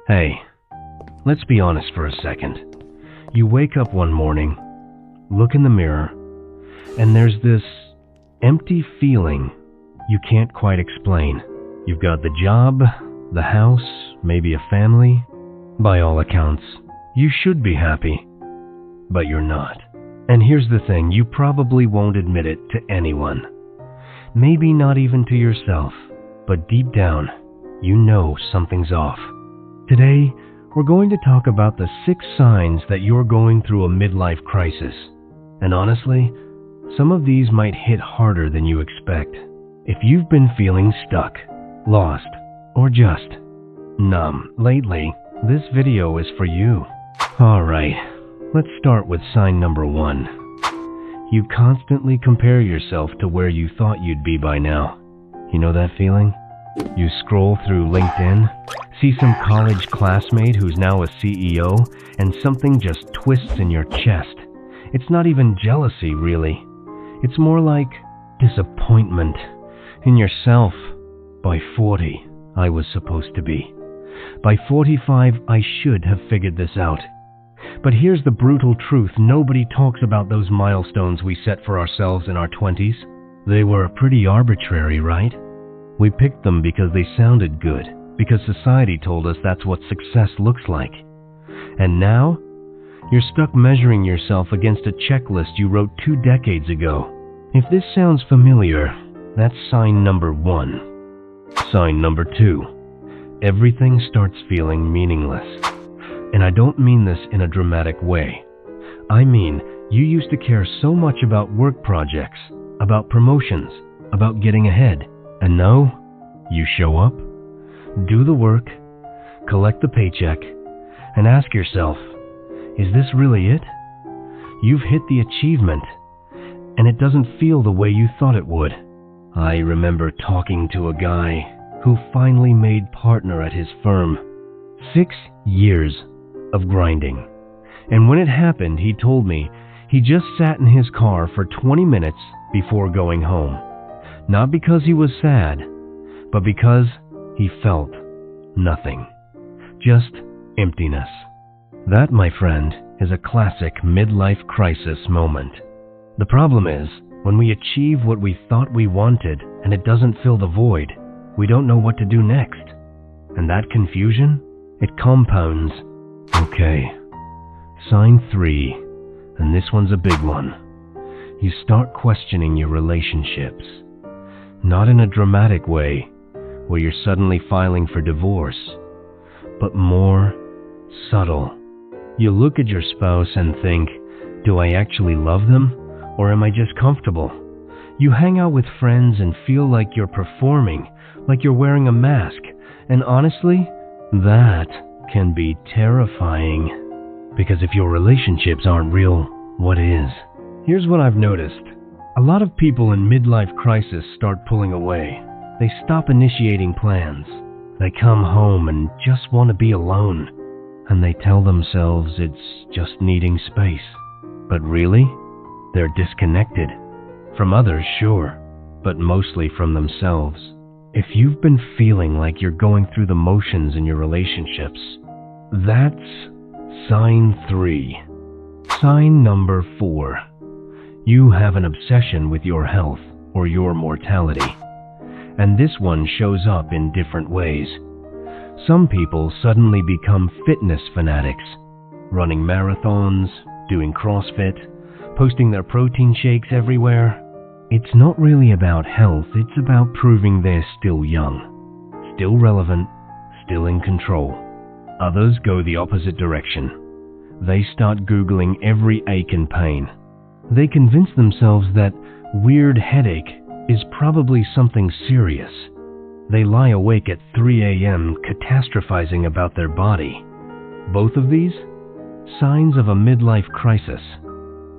Hey, let's be honest for a second. You wake up one morning, look in the mirror, and there's this empty feeling you can't quite explain. You've got the job, the house, maybe a family. By all accounts, you should be happy, but you're not. And here's the thing, you probably won't admit it to anyone. Maybe not even to yourself, but deep down, you know something's off. Today, we're going to talk about the 6 signs that you're going through a midlife crisis. And honestly, some of these might hit harder than you expect. If you've been feeling stuck, lost, or just numb lately, this video is for you. Alright, let's start with sign number 1. You constantly compare yourself to where you thought you'd be by now. You know that feeling? You scroll through LinkedIn, see some college classmate who's now a CEO, and something just twists in your chest. It's not even jealousy, really. It's more like disappointment in yourself. By 40, I was supposed to be. By 45, I should have figured this out. But here's the brutal truth. Nobody talks about those milestones we set for ourselves in our 20s. They were pretty arbitrary, right? We picked them because they sounded good, because society told us that's what success looks like. And now, you're stuck measuring yourself against a checklist you wrote 2 decades ago. If this sounds familiar, that's sign number 1. Sign number 2. Everything starts feeling meaningless. And I don't mean this in a dramatic way. I mean, you used to care so much about work projects, about promotions, about getting ahead. And now, you show up, do the work, collect the paycheck, and ask yourself, is this really it? You've hit the achievement, and it doesn't feel the way you thought it would. I remember talking to a guy who finally made partner at his firm. 6 years of grinding. And when it happened, he told me he just sat in his car for 20 minutes before going home. Not because he was sad, but because he felt nothing. Just emptiness. That, my friend, is a classic midlife crisis moment. The problem is, when we achieve what we thought we wanted and it doesn't fill the void, we don't know what to do next. And that confusion, it compounds. Okay, sign 3, and this one's a big one. You start questioning your relationships. Not in a dramatic way, where you're suddenly filing for divorce, but more subtle. You look at your spouse and think, do I actually love them, or am I just comfortable? You hang out with friends and feel like you're performing, like you're wearing a mask, and honestly, that can be terrifying. Because if your relationships aren't real, what is? Here's what I've noticed. A lot of people in midlife crisis start pulling away. They stop initiating plans. They come home and just want to be alone. And they tell themselves it's just needing space. But really, they're disconnected. From others, sure, but mostly from themselves. If you've been feeling like you're going through the motions in your relationships, that's sign 3. Sign number 4. You have an obsession with your health or your mortality. And this one shows up in different ways. Some people suddenly become fitness fanatics, running marathons, doing CrossFit, posting their protein shakes everywhere. It's not really about health, it's about proving they're still young, still relevant, still in control. Others go the opposite direction. They start Googling every ache and pain. They convince themselves that weird headache is probably something serious. They lie awake at 3 a.m. catastrophizing about their body. Both of these? Signs of a midlife crisis.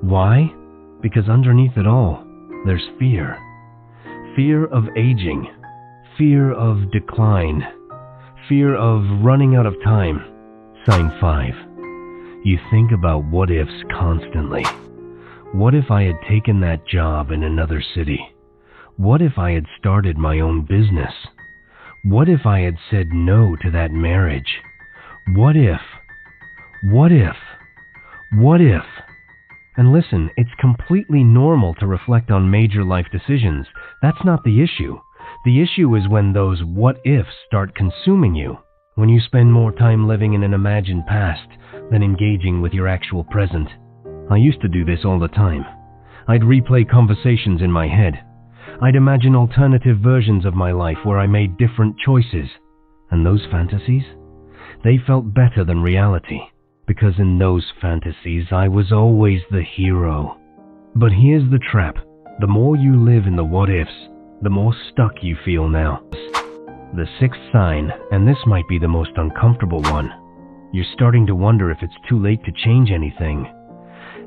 Why? Because underneath it all, there's fear. Fear of aging. Fear of decline. Fear of running out of time. Sign 5. You think about what ifs constantly. What if I had taken that job in another city? What if I had started my own business? What if I had said no to that marriage? What if? What if? What if? And listen, it's completely normal to reflect on major life decisions. That's not the issue. The issue is when those what ifs start consuming you. When you spend more time living in an imagined past than engaging with your actual present. I used to do this all the time. I'd replay conversations in my head. I'd imagine alternative versions of my life where I made different choices. And those fantasies? They felt better than reality, because in those fantasies I was always the hero. But here's the trap. The more you live in the what-ifs, the more stuck you feel now. The sixth sign, and this might be the most uncomfortable one. You're starting to wonder if it's too late to change anything.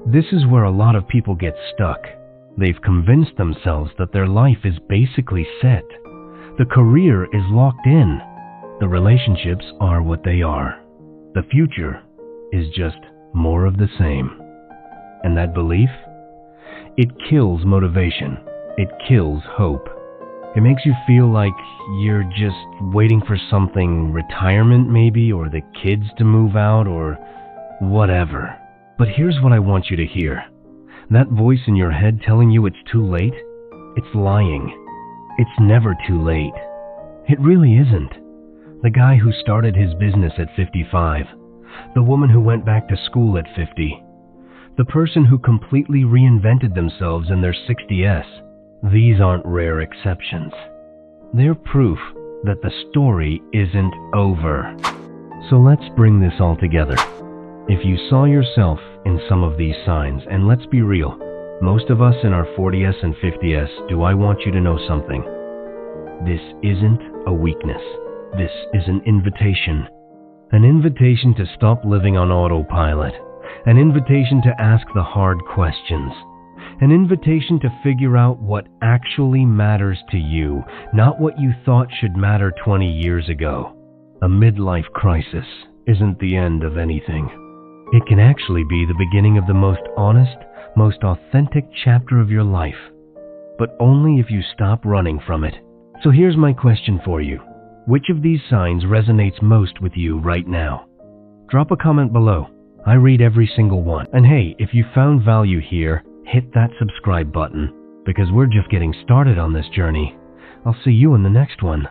This is where a lot of people get stuck. They've convinced themselves that their life is basically set. The career is locked in. The relationships are what they are. The future is just more of the same. And that belief? It kills motivation. It kills hope. It makes you feel like you're just waiting for something, retirement maybe, or the kids to move out, or whatever. But here's what I want you to hear. That voice in your head telling you it's too late? It's lying. It's never too late. It really isn't. The guy who started his business at 55. The woman who went back to school at 50. The person who completely reinvented themselves in their 60s. These aren't rare exceptions. They're proof that the story isn't over. So let's bring this all together. If you saw yourself in some of these signs, and let's be real, most of us in our 40s and 50s, do I want you to know something? This isn't a weakness. This is an invitation. An invitation to stop living on autopilot. An invitation to ask the hard questions. An invitation to figure out what actually matters to you, not what you thought should matter 20 years ago. A midlife crisis isn't the end of anything. It can actually be the beginning of the most honest, most authentic chapter of your life. But only if you stop running from it. So here's my question for you. Which of these signs resonates most with you right now? Drop a comment below. I read every single one. And hey, if you found value here, hit that subscribe button, because we're just getting started on this journey. I'll see you in the next one.